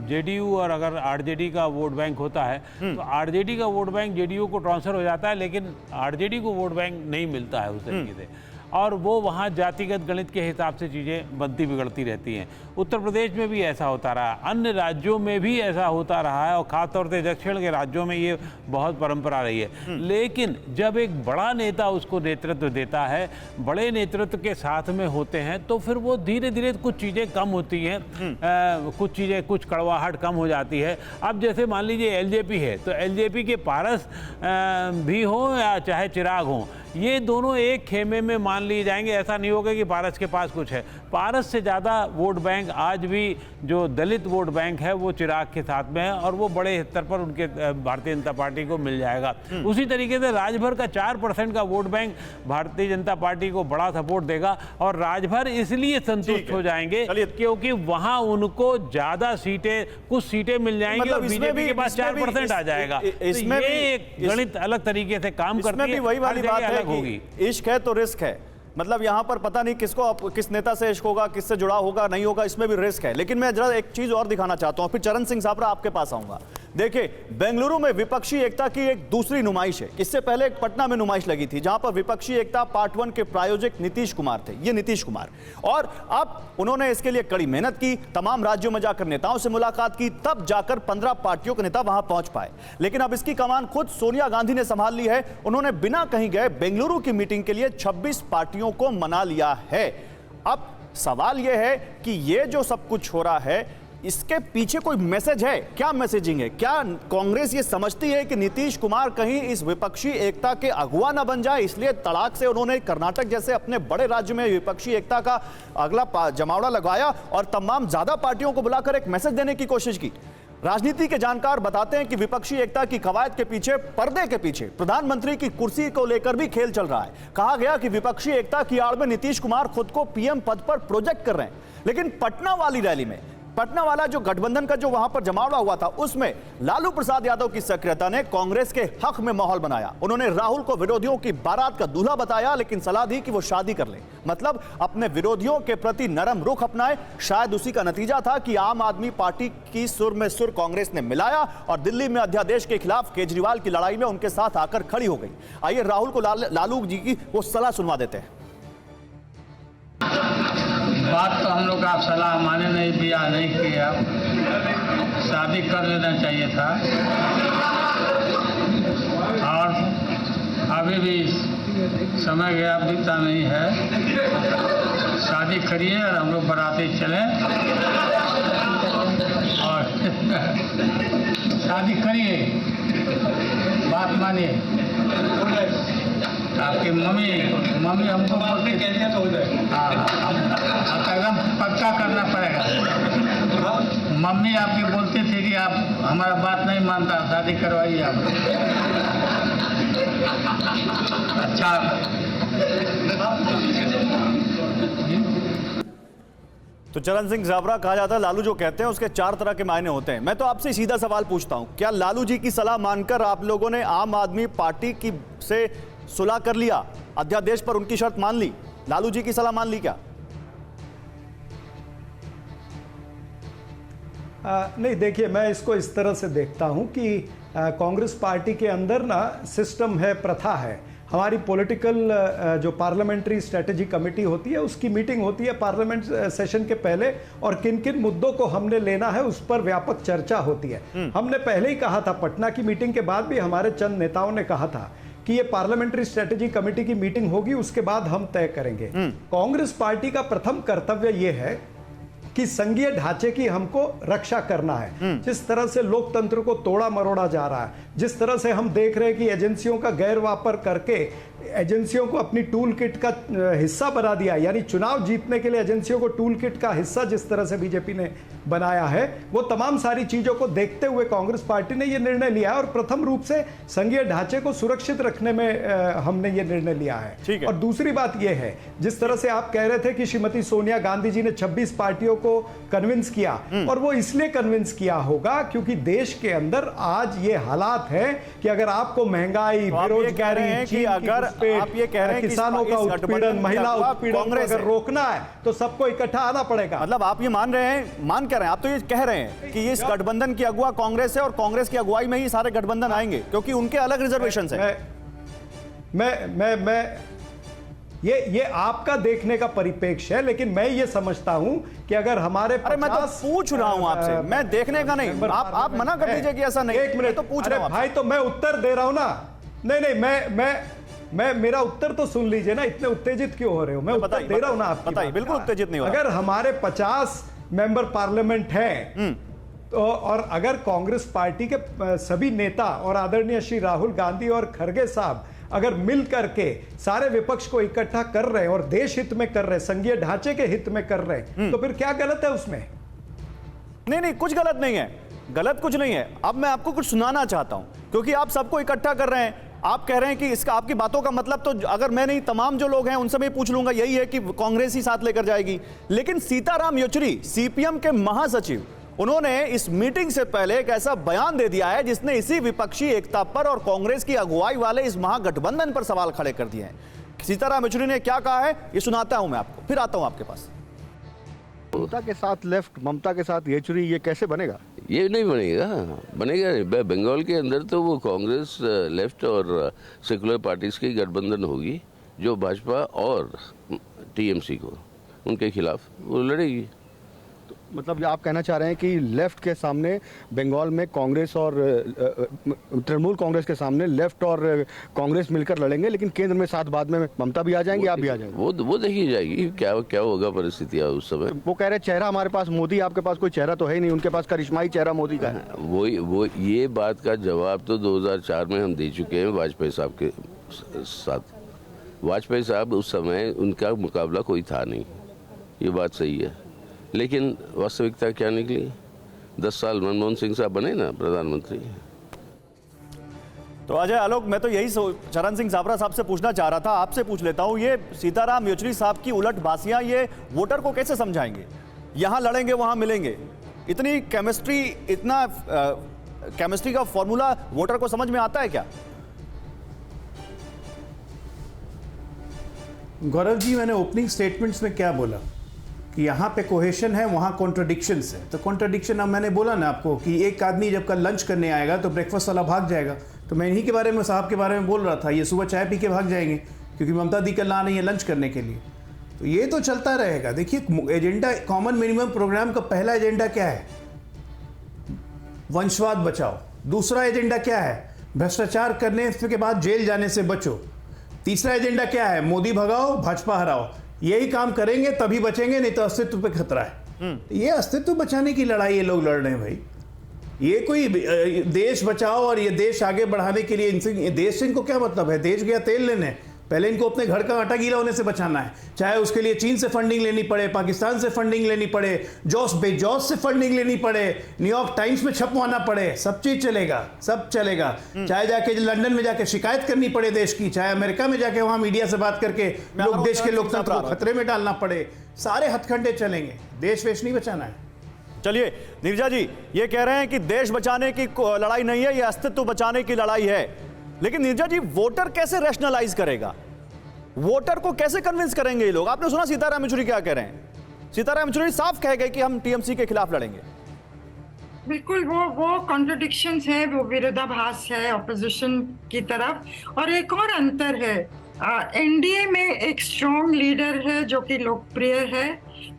जेडीयू और अगर आरजेडी का वोट बैंक होता है तो आरजेडी का वोट बैंक जेडीयू को ट्रांसफर हो जाता है, लेकिन आरजेडी को वोट बैंक नहीं मिलता है उस तरीके से, और वो वहाँ जातिगत गणित के हिसाब से चीज़ें बनती बिगड़ती रहती हैं। उत्तर प्रदेश में भी ऐसा होता रहा, अन्य राज्यों में भी ऐसा होता रहा है, और ख़ासतौर से दक्षिण के राज्यों में ये बहुत परंपरा रही है। लेकिन जब एक बड़ा नेता उसको नेतृत्व देता है, बड़े नेतृत्व के साथ में होते हैं, तो फिर वो धीरे धीरे कुछ चीज़ें कम होती हैं, कुछ चीज़ें, कुछ कड़वाहट कम हो जाती है। अब जैसे मान लीजिए एलजेपी है, तो एलजेपी के पारस भी हो या चाहे चिराग हो, ये दोनों एक खेमे में मान लिए जाएंगे। ऐसा नहीं होगा कि पारस के पास कुछ है। पारस से ज़्यादा वोट बैंक आज भी जो दलित वोट बैंक है वो चिराग के साथ में है, और वो बड़े स्तर पर उनके भारतीय जनता पार्टी को मिल जाएगा। उसी तरीके से राजभर का 4% का vote bank Bharatiya Janata party को बड़ा सपोर्ट देगा, और राजभर इसलिए संतुष्ट हो जाएंगे क्योंकि वहां उनको ज़्यादा सीटें, कुछ सीटें मिल जाएंगी, और बीजेपी के पास 4% आ जाएगा। इसमें एक गणित अलग तरीके से काम करती है। वही वाली बात है कि इश्क है तो रिस्क है। मतलब यहां पर पता नहीं किस नेता से इश्क होगा, किससे जुड़ा होगा, नहीं होगा, इसमें भी रिस्क है। लेकिन मैं जरा एक चीज और दिखाना चाहता हूं, फिर चरण सिंह साबरा आपके पास आऊंगा। देखिए, बेंगलुरु में विपक्षी एकता की एक दूसरी नुमाइश है। इससे पहले एक पटना में नुमाइश लगी थी जहां पर विपक्षी एकता पार्ट 1 के प्रायोजक नीतीश कुमार थे, ये नीतीश कुमार, और अब उन्होंने इसके लिए कड़ी मेहनत की, तमाम राज्यों में जाकर नेताओं से मुलाकात की, तब जाकर 15 पार्टियों के नेता वहां पहुंच पाए। लेकिन अब इसकी कमान खुद सोनिया गांधी ने संभाल ली है। उन्होंने बिना कहीं गए बेंगलुरु की मीटिंग के लिए 26 पार्टियों को मना लिया है। अब सवाल यह है कि ये जो सब कुछ हो रहा है, इसके पीछे कोई मैसेज है? क्या मैसेजिंग है? क्या कांग्रेस ये समझती है कि नीतीश कुमार कहीं इस विपक्षी एकता के अगुवा ना बन जाए, इसलिए तड़ाक से उन्होंने कर्नाटक जैसे अपने बड़े राज्य में विपक्षी एकता का अगला जमावड़ा लगाया और तमाम ज्यादा पार्टियों को बुलाकर एक मैसेज देने की कोशिश की? राजनीति के जानकार बताते हैं कि विपक्षी एकता की कवायद के पीछे, पर्दे के पीछे प्रधानमंत्री की कुर्सी को लेकर भी खेल चल रहा है। कहा गया कि विपक्षी एकता की आड़ में नीतीश कुमार खुद को पीएम पद पर प्रोजेक्ट कर रहे हैं। लेकिन पटना वाली रैली में, पटना वाला जो गठबंधन का जो वहां पर जमावड़ा हुआ था, उसमें लालू प्रसाद यादव की सक्रियता ने कांग्रेस के हक में माहौल बनाया। उन्होंने राहुल को विरोधियों की बारात का दूल्हा बताया, लेकिन सलाह दी कि वो शादी कर ले, मतलब अपने विरोधियों के प्रति नरम रुख अपनाए। शायद उसी का नतीजा था कि आम आदमी पार्टी की सुर में सुर कांग्रेस ने मिलाया और दिल्ली में अध्यादेश के खिलाफ केजरीवाल की लड़ाई में उनके साथ आकर खड़ी हो गई। आइए राहुल को लालू जी की वो सलाह सुनवा देते हैं। बात तो हम लोग आप सलाह माने नहीं, बियाह नहीं किया, शादी कर लेना चाहिए था, और अभी भी समय गया, बीता नहीं है। शादी करिए और हम लोग बराती चलें और शादी करिए, बात मानिए। आपकी मम्मी हमको बोलते कहते तो हो जाए, हाँ एकदम पक्का करना पड़ेगा। मम्मी आपकी बोलती थी कि आप हमारा बात नहीं मानता, शादी करवाइए आप। अच्छा, तो चरण सिंह साबरा, कहा जाता है लालू जो कहते हैं उसके 4 तरह के मायने होते हैं। मैं तो आपसे सीधा सवाल पूछता हूं, क्या लालू जी की सलाह मानकर आप लोगों ने आम आदमी पार्टी की से सुलह कर लिया, अध्यादेश पर उनकी शर्त मान ली, लालू जी की सलाह मान ली क्या? नहीं, देखिए, मैं इसको इस तरह से देखता हूं कि कांग्रेस पार्टी के अंदर ना सिस्टम है, प्रथा है। हमारी पॉलिटिकल जो पार्लियामेंट्री स्ट्रेटेजी कमेटी होती है उसकी मीटिंग होती है पार्लियामेंट सेशन के पहले, और किन किन मुद्दों को हमने लेना है उस पर व्यापक चर्चा होती है। हमने पहले ही कहा था, पटना की मीटिंग के बाद भी हमारे चंद नेताओं ने कहा था कि ये पार्लियामेंट्री स्ट्रेटेजी कमेटी की मीटिंग होगी, उसके बाद हम तय करेंगे। कांग्रेस पार्टी का प्रथम कर्तव्य यह है कि संघीय ढांचे की हमको रक्षा करना है। जिस तरह से लोकतंत्र को तोड़ा मरोड़ा जा रहा है, जिस तरह से हम देख रहे हैं कि एजेंसियों का गैर वापर करके एजेंसियों को अपनी टूल किट का हिस्सा बना दिया, यानी चुनाव जीतने के लिए एजेंसियों को टूल किट का हिस्सा जिस तरह से बीजेपी ने बनाया है, वो तमाम सारी चीजों को देखते हुए कांग्रेस पार्टी ने यह निर्णय लिया है। और प्रथम रूप से संघीय ढांचे को सुरक्षित रखने में हमने ये निर्णय लिया है। और दूसरी बात यह है, जिस तरह से आप कह रहे थे कि श्रीमती सोनिया गांधी जी ने 26 पार्टियों को कन्विंस किया, और वो इसलिए कन्विंस किया होगा क्योंकि देश के अंदर आज ये हालात है कि अगर आपको महंगाई, बेरोजगारी, अगर आप ये कह रहे हैं किसानों का उत्पीड़न, महिला उत्पीड़न अगर रोकना है तो सबको इकट्ठा आना पड़ेगा। मतलब आप ये मान रहे हैं, कह रहे हैं, आप तो ये कह रहे हैं कि इस गठबंधन की अगुवा कांग्रेस है और कांग्रेस की अगुवाई में ही सारे गठबंधन आएंगे क्योंकि उनके अलग रिजर्वेशन है। ये आपका देखने का परिप्रेक्ष्य है, लेकिन मैं ये समझता हूं कि अगर हमारे मैं तो पूछ रहा हूं आपसे, मैं देखने का नहीं, आप मना कर दीजिए कि ऐसा नहीं। एक मिनट तो पूछ रहा हूं भाई, तो मैं उत्तर दे रहा हूं ना। नहीं, मैं मेरा उत्तर तो सुन लीजिए ना, इतने उत्तेजित क्यों हो रहे हो? मैं उत्तर दे रहा हूं ना आपकी बात। बिल्कुल उत्तेजित नहीं हो। अगर हमारे 50 मेंबर पार्लियामेंट हैं तो, और अगर कांग्रेस पार्टी के सभी नेता और आदरणीय श्री राहुल गांधी और खड़गे साहब अगर मिल करके सारे विपक्ष को इकट्ठा कर रहे हैं और देश हित में कर रहे हैं, संघीय ढांचे के हित में कर रहे हैं, तो फिर क्या गलत है उसमें? नहीं, कुछ गलत नहीं है, गलत कुछ नहीं है। अब मैं आपको कुछ सुनाना चाहता हूं क्योंकि आप सबको इकट्ठा कर रहे हैं। आप कह रहे हैं कि इसका, आपकी बातों का मतलब तो अगर मैं नहीं, तमाम जो लोग हैं उनसे मैं पूछ लूंगा, यही है कि कांग्रेस ही साथ लेकर जाएगी। लेकिन सीताराम येचुरी, सीपीएम के महासचिव, उन्होंने इस मीटिंग से पहले एक ऐसा बयान दे दिया है जिसने इसी विपक्षी एकता पर और कांग्रेस की अगुवाई वाले इस महागठबंधन पर सवाल खड़े कर दिए हैं। सीताराम येचुरी ने क्या कहा है, ये सुनाता हूं मैं आपको, फिर आता हूं आपके पास। ममता के साथ लेफ्ट, ममता के साथ येचुरी, ये कैसे बनेगा? ये नहीं बनेगा नहीं। बंगाल के अंदर तो वो कांग्रेस, लेफ्ट और सेकुलर पार्टीज की गठबंधन होगी जो भाजपा और टीएमसी को, उनके खिलाफ वो लड़ेगी। मतलब आप कहना चाह रहे हैं कि लेफ्ट के सामने बंगाल में कांग्रेस और तृणमूल कांग्रेस के सामने लेफ्ट और कांग्रेस मिलकर लड़ेंगे, लेकिन केंद्र में साथ बाद में ममता भी आ जाएंगी, आप भी आ जाएंगे। वो देखी जाएगी क्या होगा परिस्थितियां उस समय। वो कह रहे चेहरा हमारे पास मोदी, आपके पास कोई चेहरा तो है ही नहीं, उनके पास करिश्माई चेहरा मोदी का है। वो ये बात का जवाब तो 2004 में हम दे चुके हैं वाजपेयी साहब के साथ। वाजपेयी साहब उस समय उनका मुकाबला कोई था नहीं, ये बात सही है, लेकिन वास्तविकता क्या निकली? 10 साल मनमोहन सिंह साहब बने ना प्रधानमंत्री। तो अजय आलोक, मैं तो यही चरण सिंह साबरा साहब से पूछना चाह रहा था, आपसे पूछ लेता हूं, ये सीताराम येचुरी साहब की उलट बासियां ये वोटर को कैसे समझाएंगे? यहां लड़ेंगे वहां मिलेंगे, इतनी केमिस्ट्री, इतना केमिस्ट्री का फॉर्मूला वोटर को समझ में आता है क्या? गौरव जी, मैंने ओपनिंग स्टेटमेंट्स में क्या बोला कि यहाँ पे कोहेशन है, वहाँ कॉन्ट्रडिक्शंस है। तो कॉन्ट्रडिक्शन, अब मैंने बोला ना आपको कि एक आदमी जब कल लंच करने आएगा तो ब्रेकफास्ट वाला भाग जाएगा। तो मैं इन्हीं के बारे में, साहब के बारे में बोल रहा था, ये सुबह चाय पी के भाग जाएंगे क्योंकि ममता दी कल आ रही है लंच करने के लिए। तो ये तो चलता रहेगा। देखिए, एजेंडा, कॉमन मिनिमम प्रोग्राम का पहला एजेंडा क्या है? वंशवाद बचाओ। दूसरा एजेंडा क्या है? भ्रष्टाचार करने के बाद जेल जाने से बचो। तीसरा एजेंडा क्या है? मोदी भगाओ, भाजपा हराओ। यही काम करेंगे तभी बचेंगे, नहीं तो अस्तित्व पे खतरा है। ये अस्तित्व बचाने की लड़ाई ये लोग लड़ रहे हैं भाई। ये कोई देश बचाओ और ये देश आगे बढ़ाने के लिए इनसे, देश से इनको क्या मतलब है? देश गया तेल लेने, पहले इनको अपने घर का आटा गीला होने से बचाना है। चाहे उसके लिए चीन से फंडिंग लेनी पड़े, पाकिस्तान से फंडिंग लेनी पड़े, जॉस बेजॉस से फंडिंग लेनी पड़े, न्यूयॉर्क टाइम्स में छपवाना पड़े, सब चीज चलेगा, सब चलेगा। चाहे जाके लंदन में जाके शिकायत करनी पड़े देश की, चाहे अमेरिका में जाके वहां मीडिया से बात करके लोग देश के लोकतंत्र को खतरे में डालना पड़े, सारे हथकंडे चलेंगे। देश वेश नहीं बचाना है। चलिए नीरजा जी, ये कह रहे हैं कि देश बचाने की लड़ाई नहीं है, ये अस्तित्व बचाने की लड़ाई है। लेकिन नीरजा जी, वोटर कैसे रैशनलाइज करेगा? वोटर को कैसे कन्विंस करेंगे ये लोग? आपने सुना सीताराम येचुरी क्या कह रहे हैं? सीताराम येचुरी साफ कह गए कि हम टीएमसी के खिलाफ लड़ेंगे। बिल्कुल वो कॉन्ट्रडिक्शंस है, वो विरोधाभास है ऑपोजिशन की तरफ। और एक और अंतर है, एनडीए में एक स्ट्रॉन्ग लीडर है जो कि लोकप्रिय है,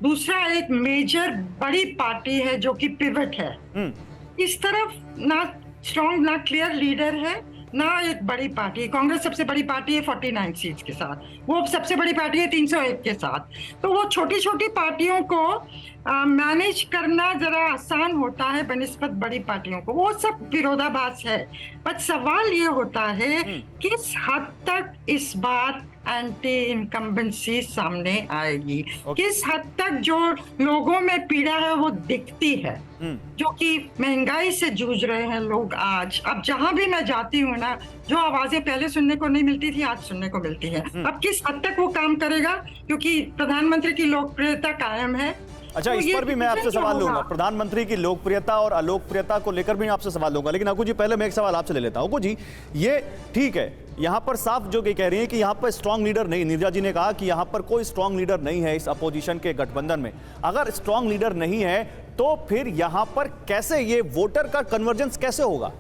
दूसरा एक मेजर बड़ी पार्टी है जो कि पिवट है। इस तरफ ना स्ट्रॉन्ग ना क्लियर लीडर है ना एक बड़ी पार्टी। कांग्रेस सबसे बड़ी पार्टी है 49 सीट्स के साथ, वो सबसे बड़ी पार्टी है 301 के साथ। तो वो छोटी छोटी पार्टियों को मैनेज करना जरा आसान होता है बनिस्बत बड़ी पार्टियों को, वो सब विरोधाभास है। पर सवाल ये होता है किस हद तक इस बार एंटी इनकम्बेंसी सामने आएगी, किस हद तक जो लोगों में पीड़ा है वो दिखती है, जो कि महंगाई से जूझ रहे हैं लोग आज। अब जहां भी मैं जाती हूँ ना, जो आवाजें पहले सुनने को नहीं मिलती थी आज सुनने को मिलती है। अब किस हद तक वो काम करेगा, क्योंकि प्रधानमंत्री की लोकप्रियता कायम है। अच्छा, तो इस ये पर भी मैं आपसे क्या सवाल होगा? लूंगा, प्रधानमंत्री की लोकप्रियता और अलोकप्रियता को लेकर भी मैं आपसे सवाल लूंगा, लेकिन अकू जी पहले मैं एक सवाल आपसे ले लेता हूं। अकू जी, ये ठीक है, यहां पर साफ जो कह रही है कि यहां पर स्ट्रांग लीडर नहीं, नीरजा जी ने कहा कि यहां पर कोई स्ट्रांग लीडर नहीं है इस अपोजिशन के गठबंधन में। अगर स्ट्रांग लीडर नहीं है तो फिर यहां पर कैसे ये वोटर का कन्वर्जेंस कैसे होगा?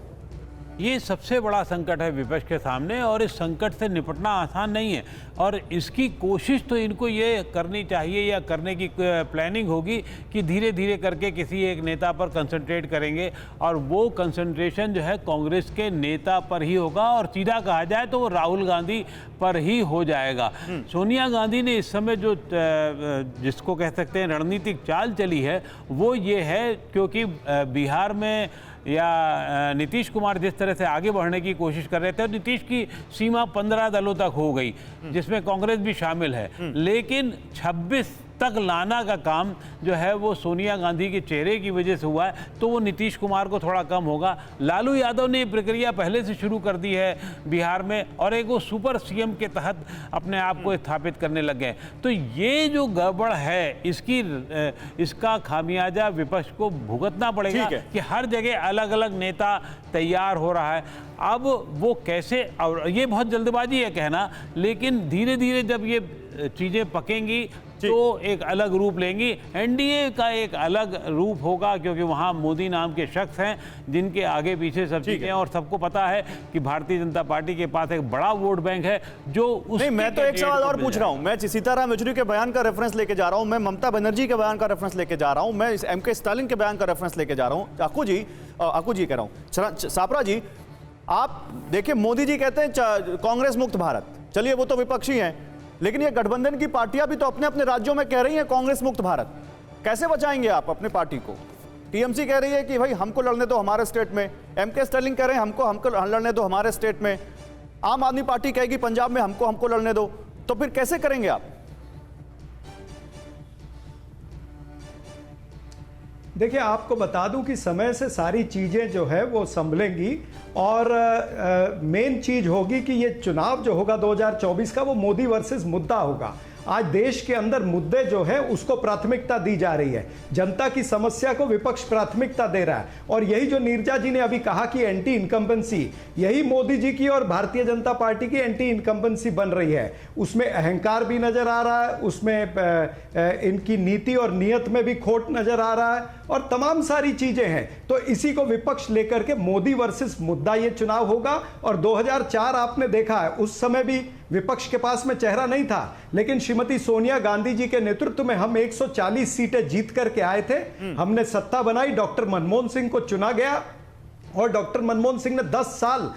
ये सबसे बड़ा संकट है विपक्ष के सामने, और इस संकट से निपटना आसान नहीं है। और इसकी कोशिश तो इनको ये करनी चाहिए या करने की प्लानिंग होगी कि धीरे धीरे करके किसी एक नेता पर कंसंट्रेट करेंगे, और वो कंसंट्रेशन जो है कांग्रेस के नेता पर ही होगा, और सीधा कहा जाए तो वो राहुल गांधी पर ही हो जाएगा। सोनिया गांधी ने इस समय जो जिसको कह सकते हैं रणनीतिक चाल चली है वो ये है, क्योंकि बिहार में या नीतीश कुमार जिस तरह से आगे बढ़ने की कोशिश कर रहे थे, नीतीश की सीमा 15 दलों तक हो गई जिसमें कांग्रेस भी शामिल है, लेकिन 26 तक लाना का काम जो है वो सोनिया गांधी के चेहरे की वजह से हुआ है, तो वो नीतीश कुमार को थोड़ा कम होगा। लालू यादव ने ये प्रक्रिया पहले से शुरू कर दी है बिहार में, और एक वो सुपर सीएम के तहत अपने आप को स्थापित करने लग गए। तो ये जो गड़बड़ है इसका खामियाजा विपक्ष को भुगतना पड़ेगा कि हर जगह अलग अलग नेता तैयार हो रहा है। अब वो कैसे, और ये बहुत जल्दबाजी है कहना, लेकिन धीरे धीरे जब ये चीज़ें पकेंगी तो एक अलग रूप लेंगी। एनडीए का एक अलग रूप होगा, क्योंकि वहाँ मोदी नाम के शख्स हैं जिनके आगे पीछे सब चीज़ें हैं, और सबको पता है कि भारतीय जनता पार्टी के पास एक बड़ा वोट बैंक है जो उस। नहीं, मैं तो एक सवाल और पूछ रहा हूँ, मैं सीताराम येचुरी के बयान का रेफरेंस लेके जा रहा हूँ, मैं ममता बनर्जी के बयान का रेफरेंस लेके जा रहा हूँ, मैं एमके स्टालिन के बयान का रेफरेंस लेके जा रहा हूँ। अकू जी कह रहा हूँ, सापरा जी, आप देखिए, मोदी जी कहते हैं कांग्रेस मुक्त भारत, चलिए वो तो विपक्षी हैं, लेकिन ये गठबंधन की पार्टियां भी तो अपने अपने राज्यों में कह रही हैं कांग्रेस मुक्त भारत। कैसे बचाएंगे आप अपने पार्टी को? टीएमसी कह रही है कि भाई हमको लड़ने दो हमारे स्टेट में, एमके स्टालिन कह रहे हैं हमको लड़ने दो हमारे स्टेट में, आम आदमी पार्टी कहेगी पंजाब में हमको लड़ने दो, तो फिर कैसे करेंगे आप? देखिए, आपको बता दूं कि समय से सारी चीजें जो है वो संभलेंगी, और मेन चीज होगी कि ये चुनाव जो होगा 2024 का, वो मोदी वर्सेस मुद्दा होगा। आज देश के अंदर मुद्दे जो है उसको प्राथमिकता दी जा रही है, जनता की समस्या को विपक्ष प्राथमिकता दे रहा है। और यही जो नीरजा जी ने अभी कहा कि एंटी इनकम्बेंसी, यही मोदी जी की और भारतीय जनता पार्टी की एंटी इनकम्बेंसी बन रही है। उसमें अहंकार भी नजर आ रहा है, उसमें इनकी नीति और नियत में भी खोट नजर आ रहा है, और तमाम सारी चीजें हैं। तो इसी को विपक्ष लेकर के मोदी वर्सेस मुद्दा ये चुनाव होगा। और 2004 आपने देखा है, उस समय भी विपक्ष के पास में चेहरा नहीं था, लेकिन श्रीमती सोनिया गांधी जी के नेतृत्व में हम 140 सीटें जीत करके आए थे, हमने सत्ता बनाई, डॉक्टर मनमोहन सिंह को चुना गया, और डॉक्टर मनमोहन सिंह ने 10 साल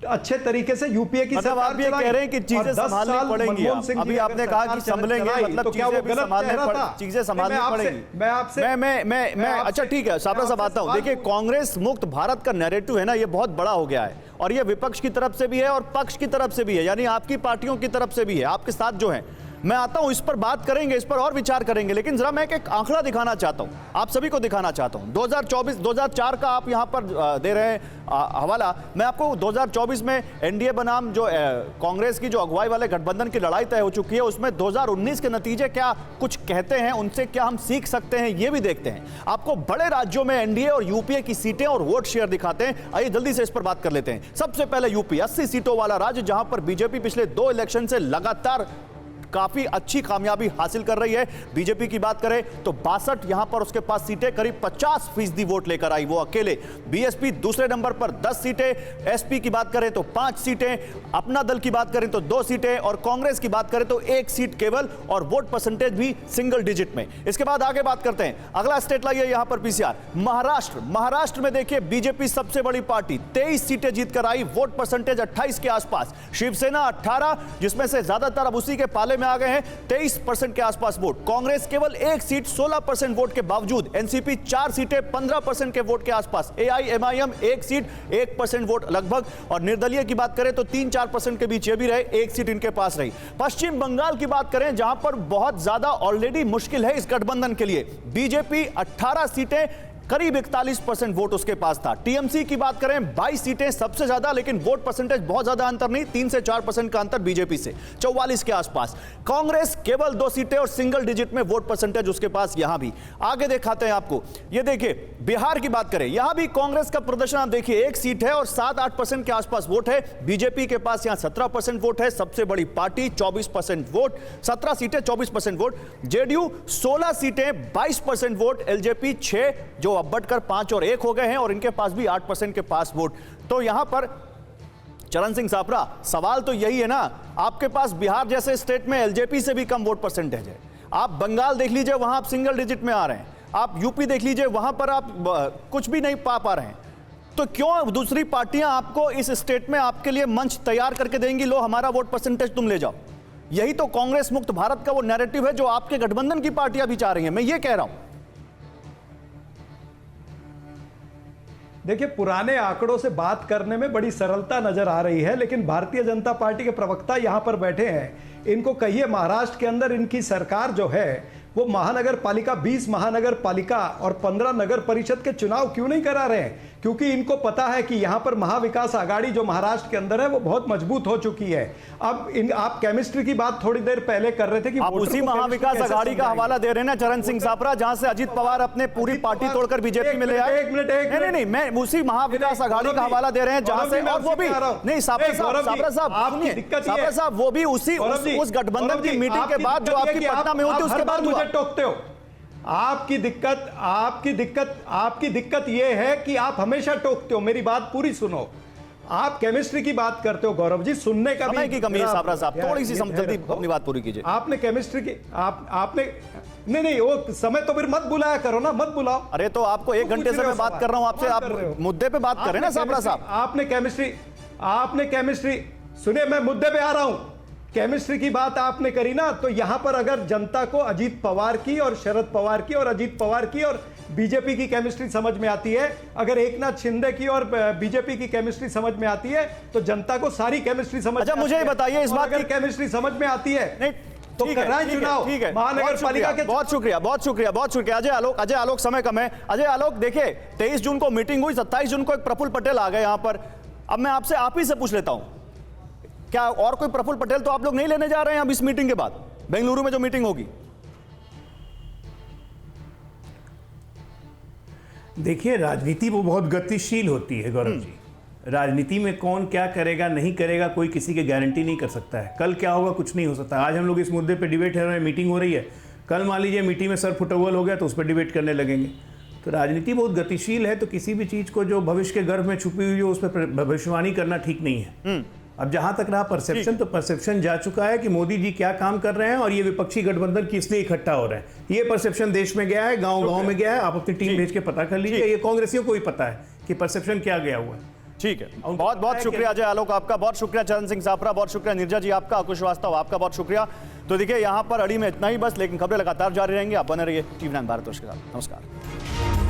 अच्छे तरीके से यूपीए की मतलब आप ये कह रहे हैं कि चीजें संभालनी पड़ेंगी। अभी आपने कहा कि संभलेंगे, मतलब क्या वो गलत चेहरा था? चीजें संभालनी पड़ेंगी। मैं आपसे मैं अच्छा ठीक है, सापरा साहब आता हूं। देखिए, कांग्रेस मुक्त भारत का नैरेटिव है ना, ये बहुत बड़ा हो गया है, और ये विपक्ष की तरफ से भी है और पक्ष की तरफ से भी है, यानी आपकी पार्टियों की तरफ से भी है, आपके साथ जो है। मैं आता हूं, इस पर बात करेंगे, इस पर और विचार करेंगे, लेकिन जरा मैं एक आंकड़ा दिखाना चाहता हूं, आप सभी को दिखाना चाहता हूं। 2024-2004 का आप यहां पर दे रहे हैं हवाला। मैं आपको 2024 में एनडीए बनाम जो कांग्रेस की जो अगुवाई वाले गठबंधन की लड़ाई तय हो चुकी है, उसमें 2019 के नतीजे क्या कुछ कहते हैं, उनसे क्या हम सीख सकते हैं, ये भी देखते हैं। आपको बड़े राज्यों में एनडीए और यूपीए की सीटें और वोट शेयर दिखाते हैं। आइए जल्दी से इस पर बात कर लेते हैं। सबसे पहले यूपी, 80 सीटों वाला राज्य, जहां पर बीजेपी पिछले 2 इलेक्शन से लगातार काफी अच्छी कामयाबी हासिल कर रही है। बीजेपी की बात करें तो 62 यहां पर उसके पास सीटें, करीब 50% वोट लेकर आई वो अकेले। बीएसपी दूसरे नंबर पर 10 सीटें, एसपी की बात करें तो 5 सीटें, अपना दल की बात करें तो 2 सीटें और कांग्रेस की बात करें तो 1 सीट केवल, और वोट परसेंटेज भी सिंगल डिजिट में। इसके बाद आगे बात करते हैं, अगला स्टेट लाइए यहां पर पीसीआर, महाराष्ट्र में देखिए बीजेपी सबसे बड़ी पार्टी 23 सीटें जीतकर आई, वोट परसेंटेज 28 के आसपास। शिवसेना 18, जिसमें से ज्यादातर अब उसी के पाले में आ गए हैं, 23% के आसपास वोट। कांग्रेस केवल 1 सीट 16% वोट के बावजूद, एनसीपी 4 सीटें 15% के वोट के आसपास, एआईएमआईएम 1 सीट 1% वोट लगभग, और निर्दलीय की बात करें तो 3-4% के बीच ये भी रहे, 1 सीट इनके पास रही। पश्चिम बंगाल की बात करें जहां पर बहुत ज्यादा ऑलरेडी मुश्किल है इस गठबंधन के लिए, बीजेपी 18 सीटें, करीब 41% वोट उसके पास था। टीएमसी की बात करें 22 सीटें सबसे ज्यादा, लेकिन वोट परसेंटेज बहुत ज्यादा अंतर नहीं, 3 से 4% का अंतर बीजेपी से, 44 के आसपास। कांग्रेस केवल 2 सीटें और सिंगल डिजिट में वोट परसेंटेज उसके पास यहां भी। आगे दिखाते हैं आपको, ये देखिए बिहार की बात करें, यहां भी कांग्रेस का प्रदर्शन आप देखिए, 1 सीट है और 7-8% के आसपास वोट है। बीजेपी के पास यहां 17% वोट है, सबसे बड़ी पार्टी 24% वोट, 17 सीटें 24% वोट। जेडीयू 16 सीटें 22% वोट, एलजेपी 6 जो अब बढ़कर 5 और 1 हो गए हैं, और इनके पास भी 8% के पास वोट। तो यहां पर चरण सिंह सापरा, सवाल तो यही है ना, आपके पास बिहार जैसे स्टेट में एलजेपी से भी कम वोट परसेंटेज है, आप बंगाल देख लीजिए वहां आप सिंगल डिजिट में आ रहे हैं, आप यूपी देख लीजिए वहां पर आप कुछ भी नहीं पा रहे हैं, तो क्यों दूसरी पार्टियां आपको इस स्टेट में आपके लिए मंच तैयार करके देंगी, लो हमारा वोट परसेंटेज तुम ले जाओ। यही तो कांग्रेस मुक्त भारत का वो नैरेटिव है जो आपके गठबंधन की पार्टियां भी चाह रही हैं, मैं ये कह रहा हूं। देखिए, पुराने आंकड़ों से बात करने में बड़ी सरलता नजर आ रही है, लेकिन भारतीय जनता पार्टी के प्रवक्ता यहां पर बैठे हैं, इनको कहिए महाराष्ट्र के अंदर इनकी सरकार जो है वो महानगर पालिका 20 महानगर पालिका और 15 नगर परिषद के चुनाव क्यों नहीं करा रहे हैं? क्योंकि इनको पता है कि यहां पर महाविकास आघाड़ी जो महाराष्ट्र के अंदर है वो बहुत मजबूत हो चुकी है। अब आप केमिस्ट्री की बात थोड़ी देर पहले कर रहे थे कि आप उसी महाविकास आघाड़ी का हवाला दे रहे हैं ना चरण सिंह सापरा, जहां से अजित पवार अपने पूरी पार्टी तोड़कर बीजेपी में ले आए। एक मिनट नहीं, मैं उसी महाविकास आघाड़ी का हवाला दे रहे हैं जहां से, और वो भी नहीं सापरा साहब वो भी उस गठबंधन की मीटिंग के बाद जो आपकी पटना में होती उसके बाद मुझे टोकते हो। आपकी दिक्कत यह है कि आप हमेशा टोकते हो, मेरी बात पूरी सुनो। आप केमिस्ट्री की बात करते हो गौरव जी, सुनने का भी की कमी है सापरा साहब, थोड़ी सी जल्दी अपनी बात पूरी कीजिए। आपने केमिस्ट्री की आपने नहीं वो समय तो फिर मत बुलाया करो ना, मत बुलाओ। अरे तो आपको 1 घंटे से मैं बात कर रहा हूं आपसे, आप मुद्दे पे बात करें ना सापरा साहब। आपने केमिस्ट्री सुनिए, मैं मुद्दे पे आ रहा हूं। केमिस्ट्री की बात आपने करी ना, तो यहां पर अगर जनता को अजीत पवार की और शरद पवार की और अजीत पवार की और बीजेपी की केमिस्ट्री समझ में आती है, अगर एकनाथ शिंदे की और बीजेपी की केमिस्ट्री समझ में आती है, तो जनता को सारी केमिस्ट्री समझ अच्छा मुझे ही बताइए इस बात की केमिस्ट्री समझ में आती है नहीं तो कर रहा है चुनाव। ठीक है, महानगर पालिका के बहुत शुक्रिया अजय आलोक, समय कम है। अजय आलोक, देखिए 23 जून को मीटिंग हुई, 27 जून को एक प्रफुल्ल पटेल आ गए यहां पर। अब मैं आपसे आप ही से पूछ लेता हूं, क्या और कोई प्रफुल्ल पटेल तो आप लोग नहीं लेने जा रहे हैं अब इस मीटिंग के बाद, बेंगलुरु में जो मीटिंग होगी? देखिए, राजनीति वो बहुत गतिशील होती है गौरव जी। राजनीति में कौन क्या करेगा नहीं करेगा कोई किसी की गारंटी नहीं कर सकता है। कल क्या होगा कुछ नहीं हो सकता। आज हम लोग इस मुद्दे पे डिबेट है, मीटिंग हो रही है, कल मान लीजिए मीटिंग में सर फुटबॉल हो गया तो उस पर डिबेट करने लगेंगे। तो राजनीति बहुत गतिशील है, तो किसी भी चीज़ को जो भविष्य के गर्भ में छुपी हुई हो उस पर भविष्यवाणी करना ठीक नहीं है। अब जहां तक रहा परसेप्शन, तो परसेप्शन जा चुका है कि मोदी जी क्या काम कर रहे हैं और ये विपक्षी गठबंधन किस लिए इकट्ठा हो रहे हैं। ये परसेप्शन देश में गया है, गांव-गांव में गया है। आप अपनी टीम भेज के पता कर लीजिए, ये कांग्रेसियों को ही पता है कि परसेप्शन क्या गया हुआ है। ठीक है, बहुत बहुत शुक्रिया अजय आलोक आपका, बहुत शुक्रिया चरण सिंह सापरा, बहुत शुक्रिया नीरजा जी आपका, अकुश श्रीवास्तव आपका बहुत शुक्रिया। तो देखिए यहाँ पर अड़ी में इतना ही बस, लेकिन खबरें लगातार जारी रहेंगी, आप बने रहिए TV9 भारतवर्ष के साथ। नमस्कार।